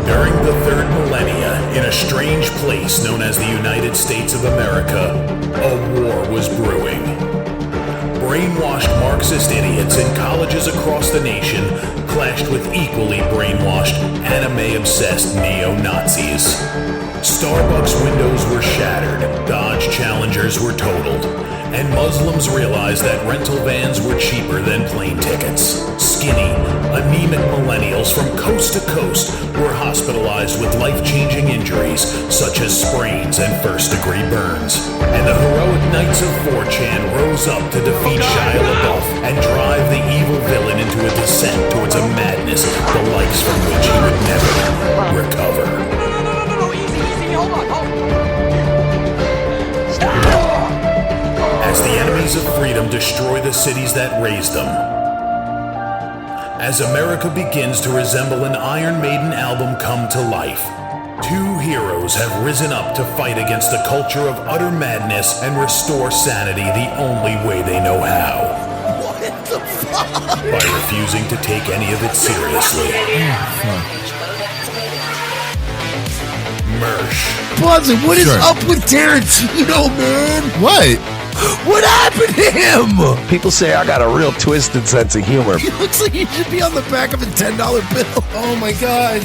During the third millennia, in a strange place known as the United States of America, a war was brewing. Brainwashed Marxist idiots in colleges across the nation clashed with equally brainwashed, anime-obsessed neo-Nazis. Starbucks windows were shattered, Dodge Challengers were totaled, and Muslims realized that rental vans were cheaper than plane tickets. Skinny, anemic millennials from coast to coast were hospitalized with life-changing injuries such as sprains and first-degree burns. And the heroic knights of 4chan rose up to defeat Shia LaBeouf and drive the evil villain into a descent towards a madness the likes from which he would never recover. No, easy, hold on. As the enemies of freedom destroy the cities that raised them. As America begins to resemble an Iron Maiden album come to life, two heroes have risen up to fight against a culture of utter madness and restore sanity the only way they know how. What the fuck? By refusing to take any of it seriously. Mersh. Buzzin', what is up with Tarantino, man? What? What happened to him? People say I got a real twisted sense of humor. He looks like he should be on the back of a $10 bill. Oh my God.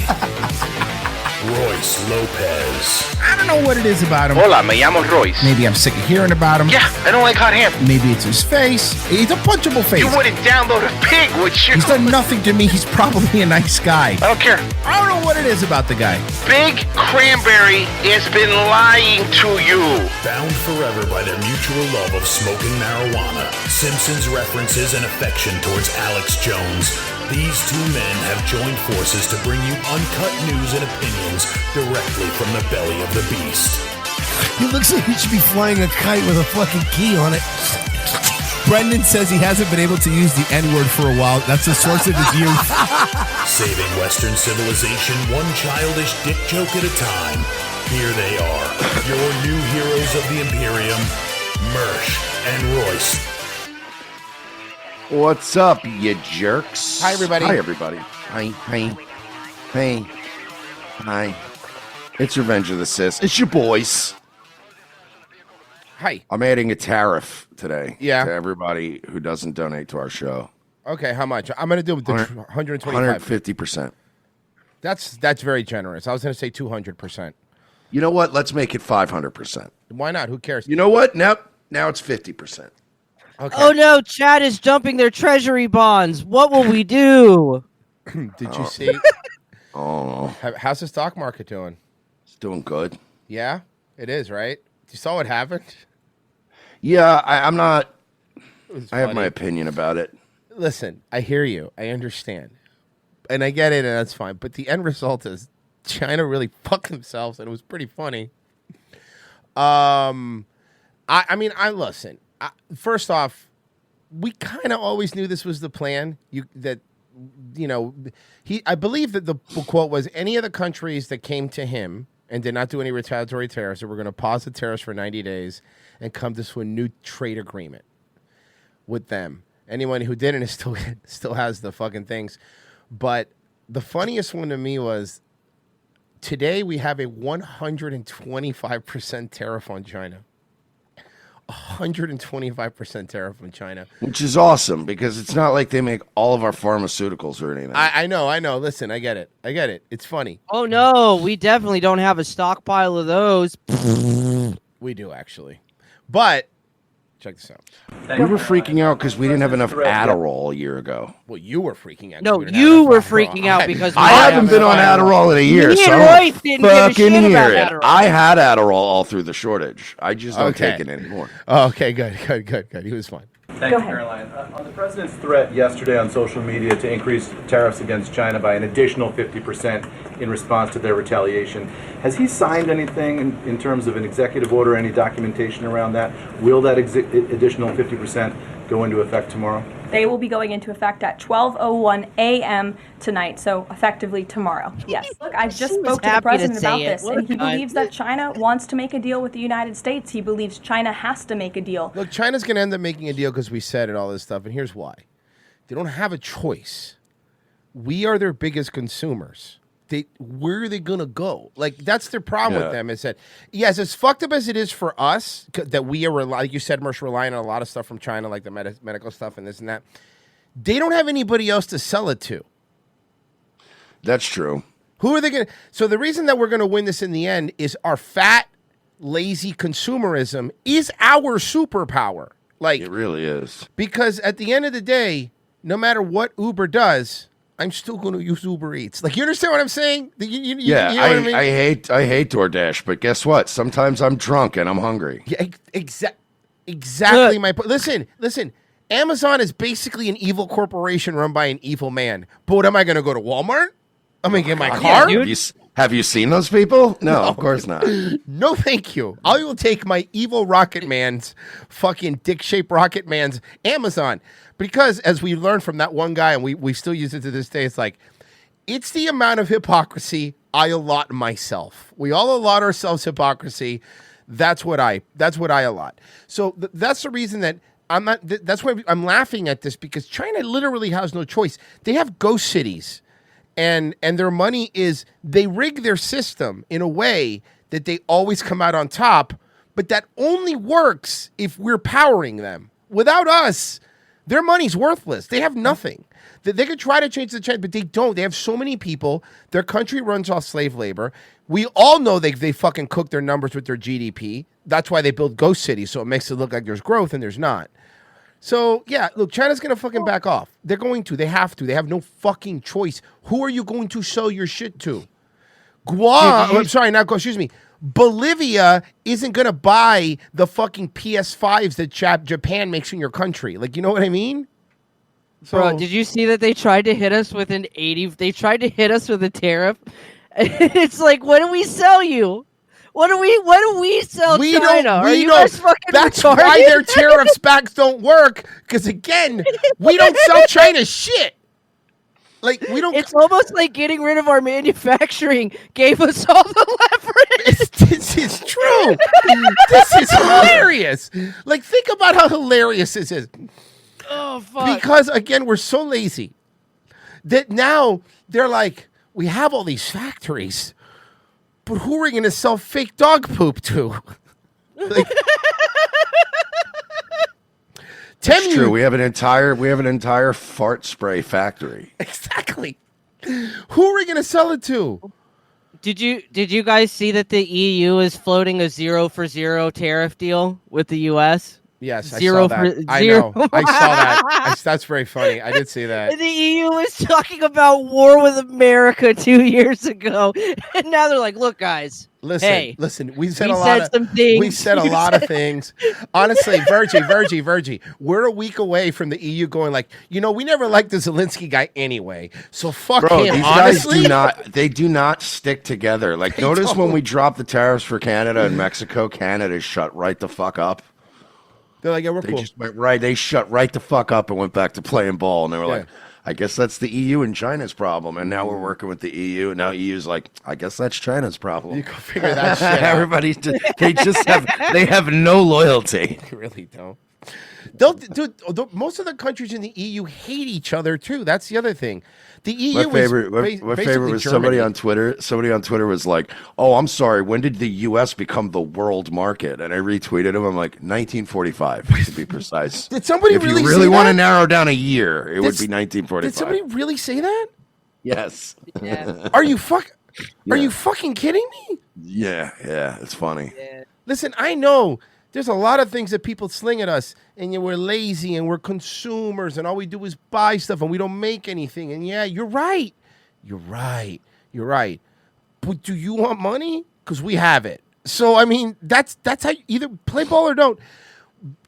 Royce Lopez. I don't know what it is about him. Hola, me llamo Royce. Maybe I'm sick of hearing about him. Yeah, I don't like hot hair. Maybe it's his face. He's a punchable face. You wouldn't download a pig, would you? He's done nothing to me. He's probably a nice guy. I don't care. I don't know what it is about the guy. Big Cranberry has been lying to you. Bound forever by their mutual love of smoking marijuana, Simpsons references and affection towards Alex Jones, these two men have joined forces to bring you uncut news and opinions directly from the belly of the beast. He looks like he should be flying a kite with a fucking key on it. Brendan says he hasn't been able to use the N-word for a while. That's the source of his youth. Saving Western civilization one childish dick joke at a time. Here they are, your new heroes of the Imperium, Mersh and Royce. What's up, you jerks? Hi, everybody. Hi, everybody. Hi. It's Revenge of the Sis. It's your boys. Hi. I'm adding a tariff today Yeah. to everybody who doesn't donate to our show. Okay, how much? I'm going to do the 125. 150%. That's very generous. I was going to say 200%. You know what? Let's make it 500%. Why not? Who cares? You know what? Now it's 50%. Okay. Oh no, Chad is dumping their treasury bonds. What will we do? Did you see? Oh, How's the stock market doing? it's doing good. Yeah, it is, right? You saw what happened? Yeah, I'm not. It I have funny. my opinion about it. Listen, I hear you. I understand. And I get it, and that's fine. But the end result is China really fucked themselves, and it was pretty funny. I mean, listen. First off, we kind of always knew this was the plan. I believe that the quote was, any of the countries that came to him and did not do any retaliatory tariffs, that we're going to pause the tariffs for 90 days and come to a new trade agreement with them. Anyone who didn't is still has the fucking things. But the funniest one to me was, today we have a 125% tariff on China. 125% tariff on China. Which is awesome because it's not like they make all of our pharmaceuticals or anything. I know. Listen, I get it. It's funny. Oh no, we definitely don't have a stockpile of those. We do, actually. But, check this out. We were freaking out because we didn't have enough Adderall a year ago. Well, you were freaking out. No, you were freaking out because I haven't been on Adderall in a year, Me so and I Royce don't didn't give a fucking shit hear about it. Adderall. I had Adderall all through the shortage. I just don't Okay. take it anymore. Oh, okay, good. He was fine. Thank you, Caroline. On the president's threat yesterday on social media to increase tariffs against China by an additional 50% in response to their retaliation, has he signed anything in terms of an executive order, any documentation around that? Will that additional 50% go into effect tomorrow? They will be going into effect at 12:01 a.m. tonight, so effectively tomorrow. Yes. Look, I just spoke to the happy to president say about it. this, What and a he guy. believes that China wants to make a deal with the United States. He believes China has to make a deal. Look, China's going to end up making a deal because we said it, all this stuff, and here's why. They don't have a choice. We are their biggest consumers. where are they gonna go? Like that's their problem with Yeah. them. Is that yes, as fucked up as it is for us that we are like you said, Mersh, relying on a lot of stuff from China, like the medical stuff and this and that. They don't have anybody else to sell it to. That's true. Who are they gonna? So the reason that we're gonna win this in the end is our fat, lazy consumerism is our superpower. Like It really is. because at the end of the day, no matter what Uber does, I'm still going to use Uber Eats. Like, you understand what I'm saying? You Yeah, know what I mean? I hate DoorDash, but guess what? Sometimes I'm drunk and I'm hungry. Yeah, exactly my point. Listen. Amazon is basically an evil corporation run by an evil man. But what am I going to go to Walmart? I'm going to get my car? Have you seen those people? No, of course not. No, thank you. I will take my evil Rocket Man's fucking dick-shaped Rocket Man's Amazon. Because as we learned from that one guy, and we still use it to this day, it's like, it's the amount of hypocrisy I allot myself. We all allot ourselves hypocrisy. That's what I allot. So that's the reason that I'm not, that's why I'm laughing at this, because China literally has no choice. They have ghost cities. And their money is, they rig their system in a way that they always come out on top, but that only works if we're powering them. Without us, their money's worthless. They have nothing. They could try to change the trend, but they don't. They have so many people. Their country runs off slave labor. We all know they fucking cook their numbers with their GDP. That's why they build ghost cities, so it makes it look like there's growth and there's not. So, yeah, look, China's going to fucking back off. They're going to. They have to. They have no fucking choice. Who are you going to sell your shit to? Bolivia isn't going to buy the fucking PS5s that Japan makes in your country. Like, you know what I mean? So, Bro, did you see that they tried to hit us with they tried to hit us with a tariff? It's like, what do we sell you? What do we sell China? Are you guys fucking That's retarded? why their tariffs backs don't work. Because again, we don't sell China shit. Like we don't. It's almost like getting rid of our manufacturing gave us all the leverage. This is true. This is hilarious. Like think about how hilarious this is. Oh fuck! Because again, we're so lazy that now they're like, we have all these factories. But who are we going to sell fake dog poop to? Like, It's true. We have an entire fart spray factory. Exactly. Who are we going to sell it to? Did you guys see that the EU is floating a 0-for-0 tariff deal with the US? Yes, Zero I saw that. for I zero. know. I saw that. That's very funny. I did see that. The EU was talking about war with America 2 years ago, and now they're like, "Look, guys, Listen. We said we a lot said of some things. We said a lot of things. Honestly, Virgie, we're a week away from the EU going like, we never liked the Zelensky guy anyway. So fuck Bro, him. these Honestly, guys do not stick together. Like, notice when we drop the tariffs for Canada and Mexico, Canada shut right the fuck up. They're like, yeah, we're They cool. just went right. They shut right the fuck up and went back to playing ball. And they were Yeah. like, I guess that's the EU and China's problem. And now we're working with the EU. And now EU's like, I guess that's China's problem. You go figure that shit out. Everybody, they have no loyalty. They really don't. Most of the countries in the EU hate each other too. That's the other thing. The EU My favorite was somebody on Twitter. Somebody on Twitter was like, "Oh, I'm sorry. When did the U.S. become the world market?" And I retweeted him. I'm like, 1945 to be precise. Did somebody if really you say really want to that? narrow down a year, it would be 1945. Did somebody really say that? Yes. Are you fucking kidding me? Yeah, it's funny. Listen, I know there's a lot of things that people sling at us, and we're lazy and we're consumers, and all we do is buy stuff and we don't make anything. And yeah, you're right. But do you want money? Because we have it. So I mean, that's how you either play ball or don't.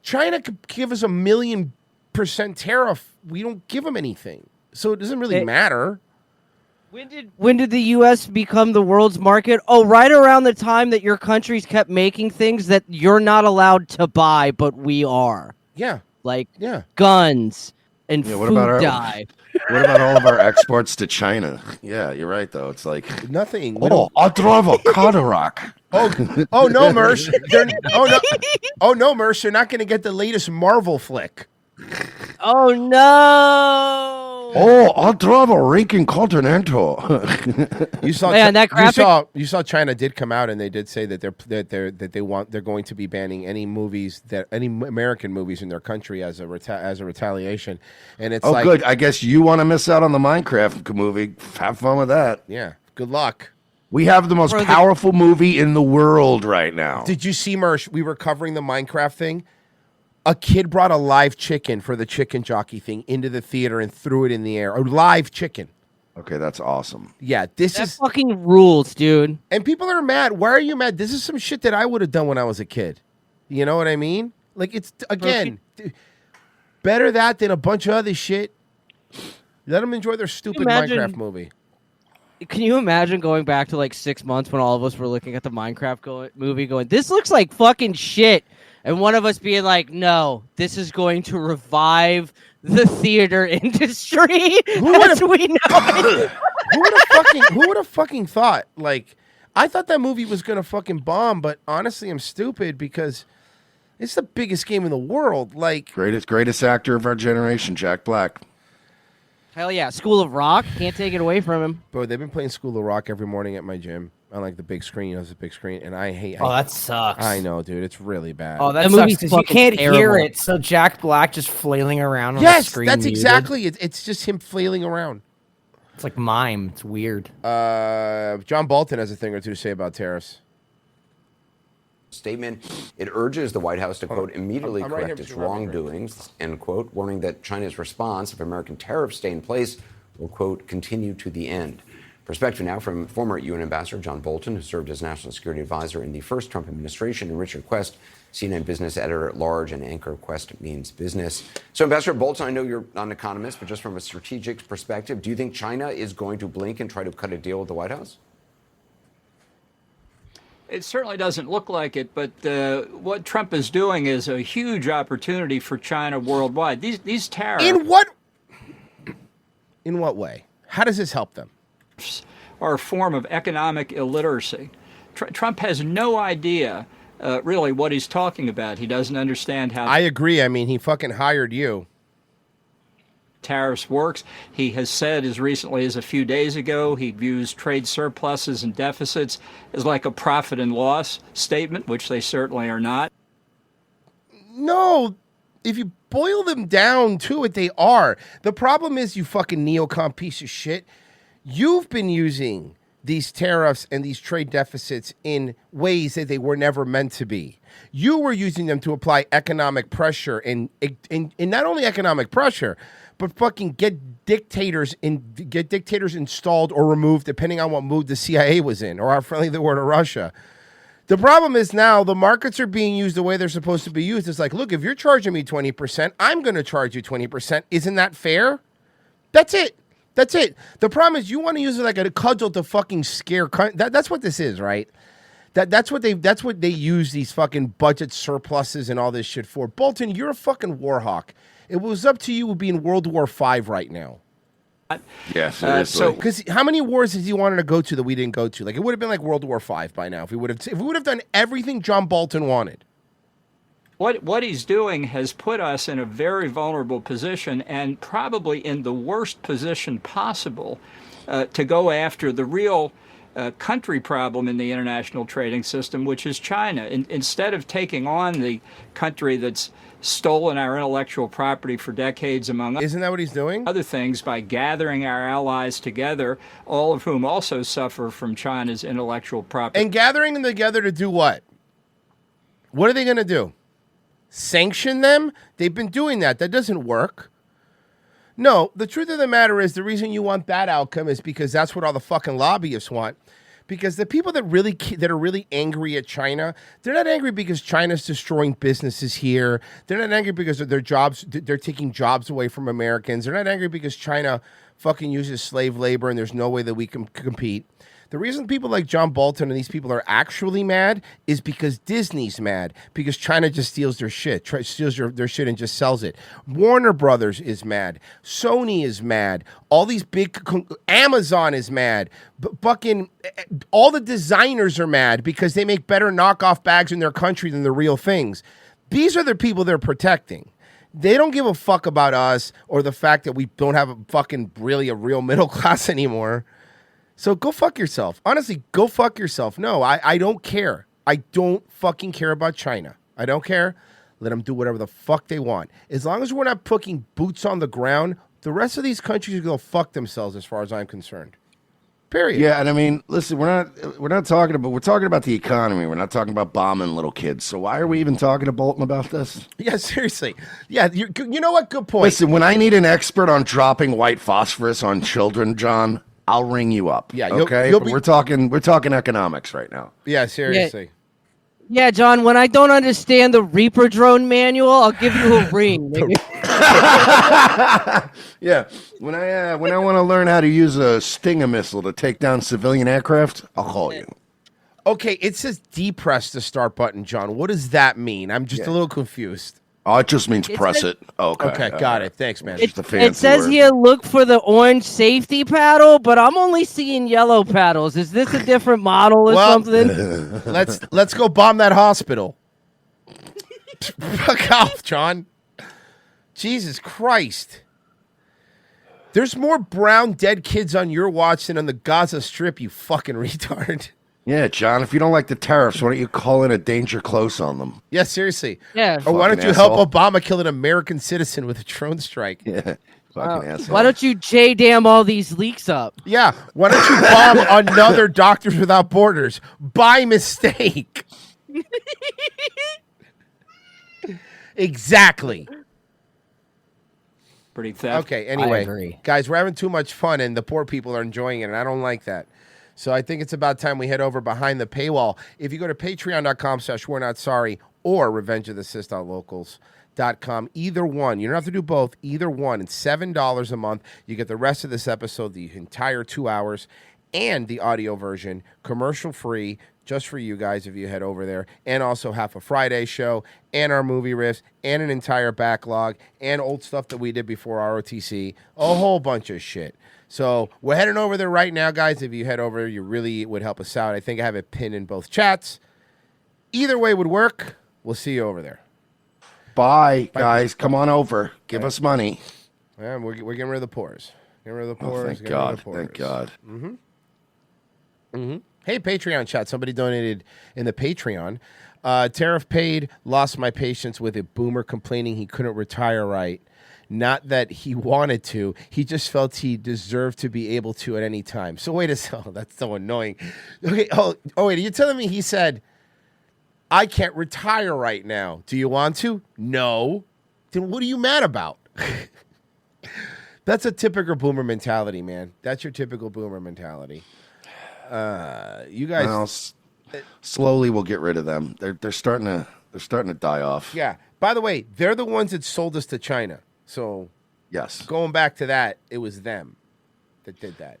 China could give us 1,000,000% tariff. We don't give them anything, so it doesn't really matter. When did the U.S. become the world's market? Oh, right around the time that your countries kept making things that you're not allowed to buy, but we are. Yeah. Like Yeah. guns and Yeah, what food about our- dye. What about all of our exports to China? Yeah, you're right though. It's like Nothing. I drive a Cadillac. Oh no, Mersh. Oh no, Mersh. You're not going to get the latest Marvel flick. Oh no! Oh, I'll drive a Lincoln Continental. You saw, Man, that graphic- you saw China did come out and they did say that they're going to be banning any American movies in their country as a retaliation. And it's like, good. I guess you want to miss out on the Minecraft movie. Have fun with that. Yeah. Good luck. We have the most powerful movie in the world right now. Did you see, Mersh? We were covering the Minecraft thing. A kid brought a live chicken for the chicken jockey thing into the theater and threw it in the air. A live chicken. Okay, that's awesome. Yeah, That fucking rules, dude. And people are mad. Why are you mad? This is some shit that I would have done when I was a kid. You know what I mean? Like, it's, again, better that than a bunch of other shit. Let them enjoy their stupid Minecraft movie. Can you imagine going back to like 6 months when all of us were looking at the Minecraft movie going, this looks like fucking shit. And one of us being like, no, this is going to revive the theater industry as we know it. Who would have fucking thought? Like, I thought that movie was going to fucking bomb, but honestly, I'm stupid because it's the biggest game in the world. Like, greatest actor of our generation, Jack Black. Hell yeah. School of Rock. Can't take it away from him. Bro, they've been playing School of Rock every morning at my gym. On like the big screen, it's a big screen, and I hate. Oh, that sucks. I know, dude. It's really bad. Oh, that sucks because you can't hear it. So Jack Black just flailing around on the screen. Yes, that's exactly it. It's just him flailing around. It's like mime. It's weird. John Bolton has a thing or two to say about tariffs. Statement, it urges the White House to, quote, immediately correct its wrongdoings, end quote, warning that China's response, if American tariffs stay in place, will, quote, continue to the end. Perspective now from former UN Ambassador John Bolton, who served as National Security Advisor in the first Trump administration, and Richard Quest, CNN business editor-at-large and anchor of Quest Means Business. So, Ambassador Bolton, I know you're not an economist, but just from a strategic perspective, do you think China is going to blink and try to cut a deal with the White House? It certainly doesn't look like it, but what Trump is doing is a huge opportunity for China worldwide. These tariffs... In what way? How does this help them? Are a form of economic illiteracy. Trump has no idea really what he's talking about. He doesn't understand how... I agree. I mean, he fucking hired you. Tariffs works. He has said as recently as a few days ago he views trade surpluses and deficits as like a profit and loss statement, which they certainly are not. No, if you boil them down to it, they are. The problem is, you fucking neocon piece of shit, you've been using these tariffs and these trade deficits in ways that they were never meant to be. You were using them to apply economic pressure and not only economic pressure, but fucking get dictators installed or removed depending on what mood the CIA was in, or how friendly they were to Russia. The problem is now the markets are being used the way they're supposed to be used. It's like, look, if you're charging me 20%, I'm going to charge you 20%. Isn't that fair? That's it. That's it. The problem is you want to use it like a cudgel to fucking scare. That's what this is, right? That's what they use these fucking budget surpluses and all this shit for. Bolton, you're a fucking war hawk. It was up to you to be in World War V right now. Yes, because how many wars has he wanted to go to that we didn't go to? Like, it would have been like World War V by now if we would have done everything John Bolton wanted. What he's doing has put us in a very vulnerable position, and probably in the worst position possible to go after the real country problem in the international trading system, which is China. Instead of taking on the country that's stolen our intellectual property for decades, among Isn't that what he's doing? Other things, by gathering our allies together, all of whom also suffer from China's intellectual property. And gathering them together to do what? What are they going to do? Sanction them? They've been doing that. That doesn't work. No, the truth of the matter is the reason you want that outcome is because that's what all the fucking lobbyists want. Because the people that are really angry at China, they're not angry because China's destroying businesses here. They're not angry because of their jobs. They're taking jobs away from Americans. They're not angry because China fucking uses slave labor and there's no way that we can compete. The reason people like John Bolton and these people are actually mad is because Disney's mad, because China just steals their shit, steals their shit and just sells it. Warner Brothers is mad. Sony is mad. All these Amazon is mad. Fucking all the designers are mad because they make better knockoff bags in their country than the real things. These are the people they're protecting. They don't give a fuck about us or the fact that we don't have a real middle class anymore. So go fuck yourself. Honestly, go fuck yourself. No, I don't care. I don't fucking care about China. I don't care. Let them do whatever the fuck they want. As long as we're not putting boots on the ground, the rest of these countries are going to fuck themselves as far as I'm concerned. Period. Yeah, and I mean, listen, we're talking about the economy. We're not talking about bombing little kids. So why are we even talking to Bolton about this? Yeah, seriously. Yeah, you know what? Good point. Listen, when I need an expert on dropping white phosphorus on children, John, I'll ring you up. Yeah, okay. you'll But we're talking economics right now. Yeah, seriously. Yeah, John, when I don't understand the Reaper drone manual, I'll give you a ring. Yeah, when I want to learn how to use a Stinger missile to take down civilian aircraft, I'll call you. Okay, it says depress the start button, John. What does that mean? I'm just a little confused. Oh, it just means press it. Okay. Okay, got it. Thanks, man. It says here, look for the orange safety paddle, but I'm only seeing yellow paddles. Is this a different model or something? Let's go bomb that hospital. Fuck off, John. Jesus Christ. There's more brown dead kids on your watch than on the Gaza Strip, you fucking retard. Yeah, John, if you don't like the tariffs, why don't you call in a danger close on them? Yeah, seriously. Yeah. Or why don't you help Obama kill an American citizen with a drone strike? Yeah. Fucking asshole. Why don't you J-dam all these leaks up? Yeah. Why don't you bomb another Doctors Without Borders by mistake? Exactly. Pretty theft. Okay, anyway, guys, we're having too much fun and the poor people are enjoying it, and I don't like that. So I think it's about time we head over behind the paywall. If you go to patreon.com/we're-not-sorry or revengeofthesys.locals.com, either one, you don't have to do both, either one, it's $7 a month. You get the rest of this episode, the entire 2 hours, and the audio version, commercial-free, just for you guys if you head over there, and also half a Friday show, and our movie riffs, and an entire backlog, and old stuff that we did before ROTC, a whole bunch of shit. So we're heading over there right now, guys. If you head over, you really would help us out. I think I have it pinned in both chats. Either way would work. We'll see you over there. Bye, guys. Come on over. Give us money. Yeah, we're getting rid of the pores. Getting rid of the pores. Thank God. Thank God. Hey, Patreon chat. Somebody donated in the Patreon. Tariff paid, lost my patience with a boomer complaining he couldn't retire right. Not that he wanted to. He just felt he deserved to be able to at any time. So wait a second. Oh, that's so annoying. Okay. Oh, wait. Are you telling me he said, I can't retire right now. Do you want to? No. Then what are you mad about? That's a typical boomer mentality, man. That's your typical boomer mentality. You guys... Well, slowly we'll get rid of them. They're starting to die off. Yeah. By the way, they're the ones that sold us to China. So, yes, going back to that, it was them that did that.